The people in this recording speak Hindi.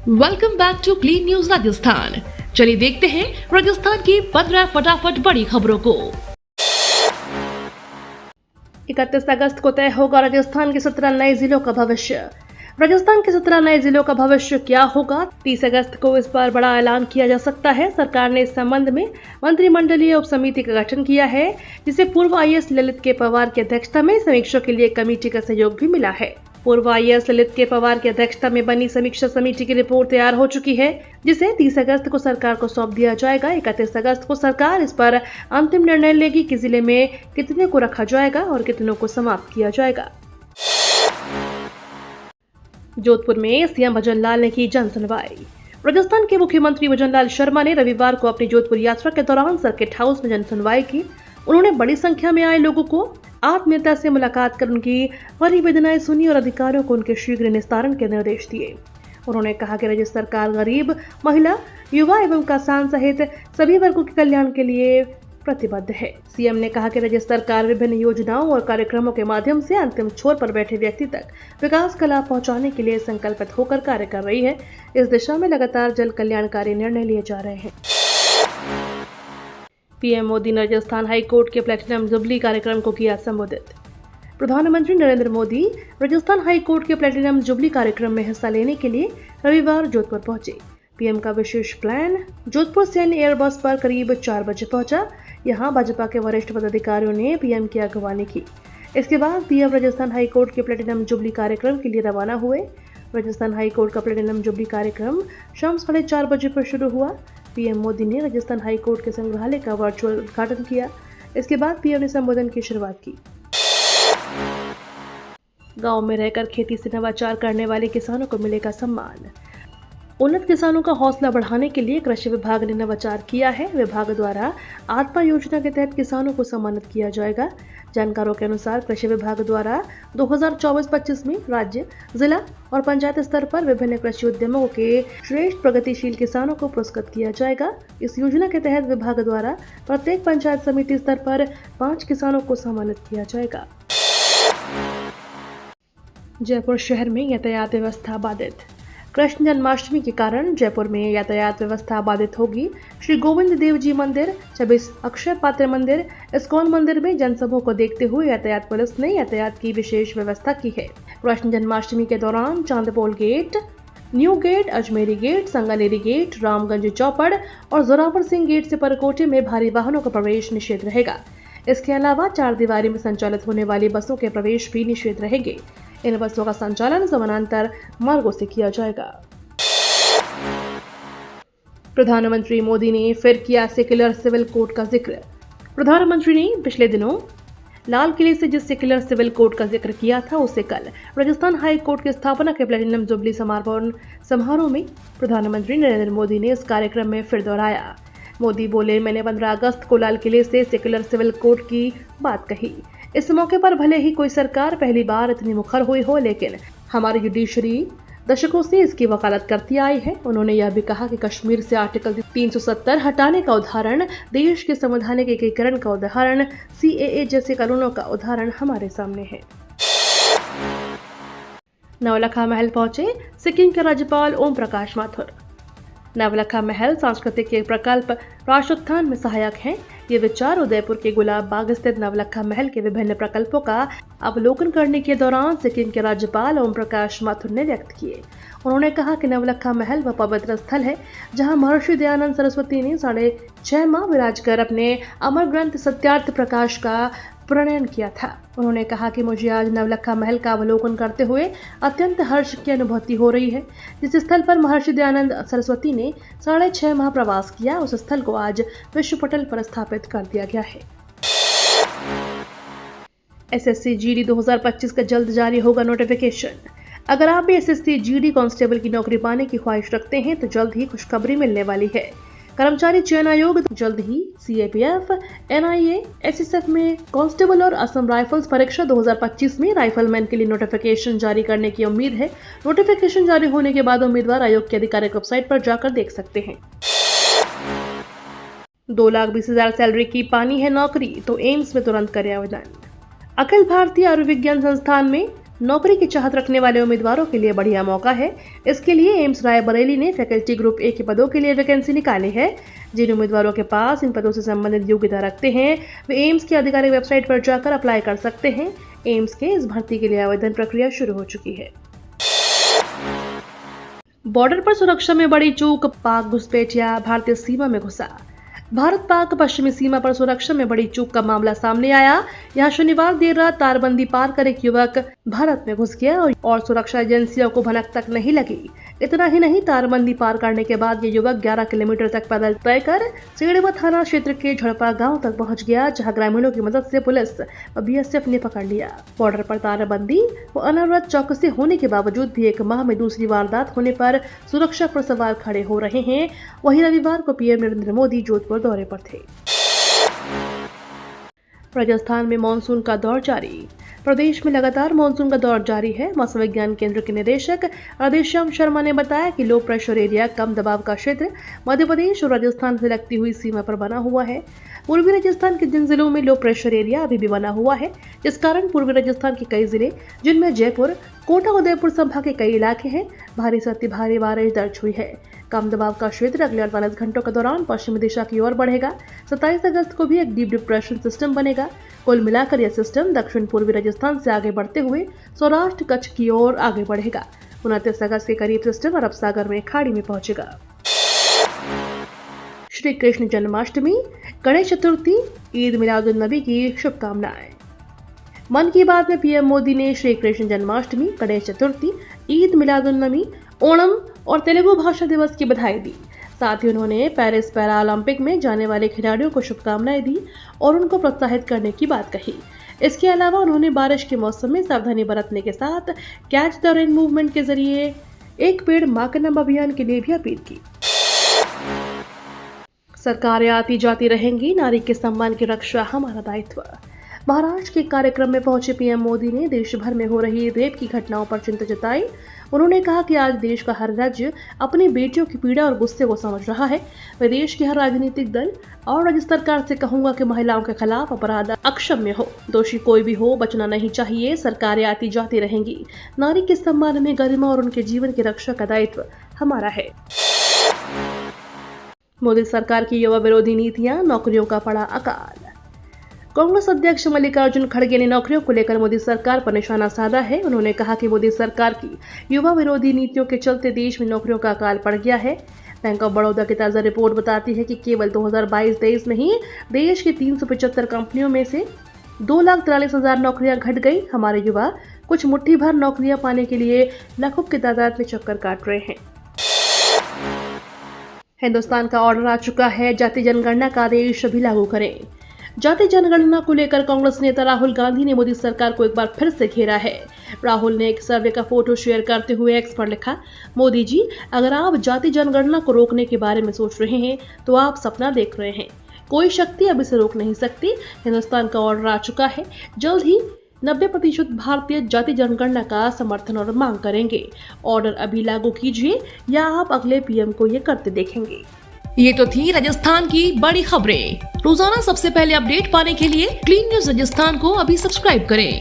Welcome back to clean news Rajasthan. चलिए देखते हैं राजस्थान की 15 फटाफट बड़ी खबरों को। 31 अगस्त को तय होगा राजस्थान के 17 नए जिलों का भविष्य। राजस्थान के 17 नए जिलों का भविष्य क्या होगा? 30 अगस्त को इस पर बड़ा ऐलान किया जा सकता है। सरकार ने इस संबंध में मंत्रिमंडलीय उप समिति का गठन किया है, जिसे पूर्व आईएएस ललित के पवार की अध्यक्षता में समीक्षा के लिए कमेटी का सहयोग भी मिला है। पूर्व आईएएस ललित के पवार की अध्यक्षता में बनी समीक्षा समिति की रिपोर्ट तैयार हो चुकी है, जिसे 30 अगस्त को सरकार को सौंप दिया जाएगा। 31 अगस्त को सरकार इस पर अंतिम निर्णय लेगी कि जिले में कितने को रखा जाएगा और कितनों को समाप्त किया जाएगा। जोधपुर में सीएम भजनलाल ने की जन सुनवाई। राजस्थान के मुख्यमंत्री भजनलाल शर्मा ने रविवार को अपनी जोधपुर यात्रा के दौरान सर्किट हाउस में जन सुनवाई की। उन्होंने बड़ी संख्या में आए लोगों को आत्मीयता से मुलाकात कर उनकी परिवेदनाएं सुनी और अधिकारियों को उनके शीघ्र निस्तारण के निर्देश दिए। उन्होंने कहा कि राज्य सरकार गरीब, महिला, युवा एवं किसान सहित सभी वर्गों के कल्याण के लिए प्रतिबद्ध है। सीएम ने कहा कि राज्य सरकार विभिन्न योजनाओं और कार्यक्रमों के माध्यम से अंतिम छोर पर बैठे व्यक्ति तक विकास का लाभ पहुंचाने के लिए संकल्पित होकर कार्य कर रही है। इस दिशा में लगातार जन कल्याणकारी निर्णय लिए जा रहे हैं। पीएम मोदी ने राजस्थान हाई कोर्ट के प्लेटिनम जुबली कार्यक्रम को किया संबोधित। प्रधानमंत्री नरेंद्र मोदी राजस्थान हाई कोर्ट के प्लेटिनम जुबली कार्यक्रम में हिस्सा लेने के लिए रविवार जोधपुर पहुंचे। पीएम का विशेष प्लान जोधपुर सैन्य एयरबस पर करीब 4 बजे पहुंचा। यहां भाजपा के वरिष्ठ पदाधिकारियों ने पीएम की अगवानी की। इसके बाद पीएम राजस्थान हाई कोर्ट के प्लेटिनम जुबली कार्यक्रम के लिए रवाना हुए। राजस्थान हाई कोर्ट का प्लेटिनम जुबली कार्यक्रम शाम 4:30 बजे पर शुरू हुआ। पीएम मोदी ने राजस्थान हाई कोर्ट के संग्रहालय का वर्चुअल उद्घाटन किया। इसके बाद पीएम ने संबोधन की शुरुआत की। गांव में रहकर खेती से नवाचार करने वाले किसानों को मिलेगा सम्मान। उन्नत किसानों का हौसला बढ़ाने के लिए कृषि विभाग ने नवाचार किया है। विभाग द्वारा आत्मा योजना के तहत किसानों को सम्मानित किया जाएगा। जानकारों के अनुसार कृषि विभाग द्वारा 2024-25 में राज्य, जिला और पंचायत स्तर पर विभिन्न कृषि उद्यमों के श्रेष्ठ प्रगतिशील किसानों को पुरस्कृत किया जाएगा। इस योजना के तहत विभाग द्वारा प्रत्येक पंचायत समिति स्तर पर 5 किसानों को सम्मानित किया जाएगा। जयपुर शहर में यातायात व्यवस्था बाधित। कृष्ण जन्माष्टमी के कारण जयपुर में यातायात व्यवस्था बाधित होगी। श्री गोविंद देव जी मंदिर, 26 अक्षय पात्र मंदिर, इस्कॉन मंदिर में जनसभाओं को देखते हुए यातायात पुलिस ने यातायात की विशेष व्यवस्था की है। कृष्ण जन्माष्टमी के दौरान Chandpol gate, new gate, Ajmeri gate, Sanganeri gate, Ramganj Chaupar और जोरावर सिंह गेट से परकोटे में भारी वाहनों का प्रवेश निषेध रहेगा। इसके अलावा 4 दीवारी में संचालित होने वाली बसों के प्रवेश भी निषेध रहेंगे। इन बसों का संचालन समानांतर मार्गों से किया जाएगा। प्रधानमंत्री मोदी ने फिर किया सेक्युलर सिविल कोड का जिक्र। प्रधानमंत्री ने पिछले दिनों लाल किले से जिस सेक्युलर सिविल कोड का जिक्र किया था, उसे कल राजस्थान हाई कोर्ट की स्थापना के प्लेटिनम जुबली समारोह में प्रधानमंत्री नरेंद्र मोदी ने इस कार्यक्रम में फिर दोहराया। मोदी बोले, मैंने 15 अगस्त को लाल किले से सेक्युलर सिविल कोड की बात कही। इस मौके पर भले ही कोई सरकार पहली बार इतनी मुखर हुई हो, लेकिन हमारी जुडिशरी दशकों से इसकी वकालत करती आई है। उन्होंने यह भी कहा कि कश्मीर से आर्टिकल 370 हटाने का उदाहरण, देश के संवैधानिक एकीकरण का उदाहरण, सीएए जैसे कानूनों का उदाहरण हमारे सामने है। नवलखा महल पहुंचे सिक्किम के राज्यपाल ओम प्रकाश माथुर। नवलखा महल सांस्कृतिक प्रकल्प राष्ट्रोत्थान में सहायक है। ये विचार उदयपुर के गुलाब बाग स्थित नवलखा महल के विभिन्न प्रकल्पों का अवलोकन करने के दौरान सिक्किम के राज्यपाल ओम प्रकाश माथुर ने व्यक्त किए। उन्होंने कहा कि नवलखा महल वह पवित्र स्थल है जहां महर्षि दयानंद सरस्वती ने 6.5 माह विराज कर अपने अमर ग्रंथ सत्यार्थ प्रकाश का प्रणयन किया था। उन्होंने कहा कि मुझे आज नवलखा महल का अवलोकन करते हुए अत्यंत हर्ष की अनुभूति हो रही है। जिस स्थल पर महर्षि दयानंद सरस्वती ने 6.5 माह प्रवास किया, उस स्थल को आज विश्व पटल पर स्थापित कर दिया गया है। एसएससी जीडी 2025 का जल्द जारी होगा नोटिफिकेशन। अगर आप भी एसएससी जीडी कांस्टेबल की नौकरी पाने की ख्वाहिश रखते हैं तो जल्द ही खुशखबरी मिलने वाली है। कर्मचारी चयन आयोग जल्द ही सीएपीएफ, एनआईए, एसएसएफ में कांस्टेबल और असम राइफल्स परीक्षा 2025 में राइफलमैन के लिए नोटिफिकेशन जारी करने की उम्मीद है। नोटिफिकेशन जारी होने के बाद उम्मीदवार आयोग की आधिकारिक वेबसाइट पर जाकर देख सकते हैं। 2,20,000 सैलरी की पानी है नौकरी तो एम्स में तुरंत करें आवेदन। अखिल भारतीय आयुर्विज्ञान संस्थान में नौकरी की चाहत रखने वाले उम्मीदवारों के लिए बढ़िया मौका है। इसके लिए एम्स रायबरेली ने फैकल्टी ग्रुप ए के पदों के लिए वैकेंसी निकाली है। जिन उम्मीदवारों के पास इन पदों से संबंधित योग्यता रखते हैं वे एम्स की आधिकारिक वेबसाइट पर जाकर अप्लाई कर सकते हैं। एम्स के इस भर्ती के लिए आवेदन प्रक्रिया शुरू हो चुकी है। बॉर्डर पर सुरक्षा में बड़ी चूक, पाक घुसपैठिया भारतीय सीमा में घुसा। भारत पाक पश्चिमी सीमा पर सुरक्षा में बड़ी चूक का मामला सामने आया। यहाँ शनिवार देर रात तारबंदी पार कर एक युवक भारत में घुस गया और सुरक्षा एजेंसियों को भनक तक नहीं लगी। इतना ही नहीं, तारबंदी पार करने के बाद ये युवक 11 किलोमीटर तक पैदल तय कर सेड़वा थाना क्षेत्र के झड़पा गांव तक पहुंच गया, जहां ग्रामीणों की मदद से पुलिस और बीएसएफ ने पकड़ लिया। बॉर्डर पर तारबंदी व अनवरत चौकसी होने के बावजूद भी एक माह में दूसरी वारदात होने पर सुरक्षा पर सवाल खड़े हो रहे हैं। वहीं रविवार को पीएम नरेंद्र मोदी जोधपुर दौरे पर थे। राजस्थान में मानसून का दौर जारी। प्रदेश में लगातार मानसून का दौर जारी है। मौसम विज्ञान केंद्र के निदेशक राधेश्याम शर्मा ने बताया कि लो प्रेशर एरिया कम दबाव का क्षेत्र मध्य प्रदेश और राजस्थान से लगती हुई सीमा पर बना हुआ है। पूर्वी राजस्थान के जिन जिलों में लो प्रेशर एरिया अभी भी बना हुआ है, जिस कारण पूर्वी राजस्थान के कई जिले जिनमें जयपुर, कोटा, उदयपुर संभाग के कई इलाके हैं, भारी से अति भारी बारिश दर्ज हुई है। कम दबाव का क्षेत्र अगले 48 घंटों के दौरान पश्चिमी दिशा की ओर बढ़ेगा। 27 अगस्त को भी एक डीप डिप्रेशन सिस्टम बनेगा। कुल मिलाकर यह सिस्टम दक्षिण पूर्वी राजस्थान से आगे बढ़ते हुए सौराष्ट्र कच्छ की ओर आगे बढ़ेगा। 29 अगस्त के करीब सिस्टम अरब सागर में खाड़ी में पहुंचेगा। श्री कृष्ण जन्माष्टमी, गणेश चतुर्थी, ईद मिलादुन नबी की शुभकामनाएं। मन की बात में पीएम मोदी ने श्री कृष्ण जन्माष्टमी, गणेश चतुर्थी, ईद मिलादुन नबी, ओणम और तेलुगु भाषा दिवस की बधाई दी। साथ ही उन्होंने पेरिस पैरा ओलंपिक में जाने वाले खिलाड़ियों को शुभकामनाएं दी और उनको प्रोत्साहित करने की बात कही। इसके अलावा उन्होंने बारिश के मौसम में सावधानी बरतने के साथ कैच द रेन मूवमेंट के जरिए एक पेड़ मां के नाम अभियान के लिए भी अपील की। सरकारें आती जाती रहेंगी, नारी के सम्मान की रक्षा हमारा दायित्व। महाराष्ट्र के कार्यक्रम में पहुंचे पीएम मोदी ने देश भर में हो रही रेप की घटनाओं पर चिंता जताई। उन्होंने कहा कि आज देश का हर राज्य अपनी बेटियों की पीड़ा और गुस्से को समझ रहा है। मैं देश के हर राजनीतिक दल और राज्य सरकार से कहूंगा कि महिलाओं के खिलाफ अपराध अक्षम्य हो, दोषी कोई भी हो, बचना नहीं चाहिए। सरकारें आती जाती रहेंगी, नारी के सम्मान में गरिमा और उनके जीवन की रक्षा का दायित्व हमारा है। मोदी सरकार की युवा विरोधी नीतियां, नौकरियों का पड़ा अकाल। कांग्रेस अध्यक्ष मल्लिकार्जुन खड़गे ने नौकरियों को लेकर मोदी सरकार पर निशाना साधा है। उन्होंने कहा कि मोदी सरकार की युवा विरोधी नीतियों के चलते देश में नौकरियों का अकाल पड़ गया है। बैंक ऑफ बड़ौदा की ताजा रिपोर्ट बताती है कि केवल 2022-23 में ही देश की 375 कंपनियों में से 2,43,000 नौकरियां घट गई। हमारे युवा कुछ मुट्ठी भर नौकरियां पाने के लिए लाखों की तादाद में चक्कर काट रहे हैं। हिंदुस्तान का ऑर्डर आ चुका है, जाति जनगणना का आदेश भी लागू करें। जाति जनगणना को लेकर कांग्रेस नेता राहुल गांधी ने मोदी सरकार को एक बार फिर से घेरा है। राहुल ने एक सर्वे का फोटो शेयर करते हुए एक्स पर लिखा, मोदी जी, अगर आप जाति जनगणना को रोकने के बारे में सोच रहे हैं तो आप सपना देख रहे हैं। कोई शक्ति अब इसे रोक नहीं सकती। हिंदुस्तान का ऑर्डर आ चुका है। जल्द ही 90% भारतीय जाति जनगणना का समर्थन और मांग करेंगे। ऑर्डर अभी लागू कीजिए या आप अगले पीएम को ये करते देखेंगे। ये तो थी राजस्थान की बड़ी खबरें। रोजाना सबसे पहले अपडेट पाने के लिए क्लीन न्यूज राजस्थान को अभी सब्सक्राइब करें।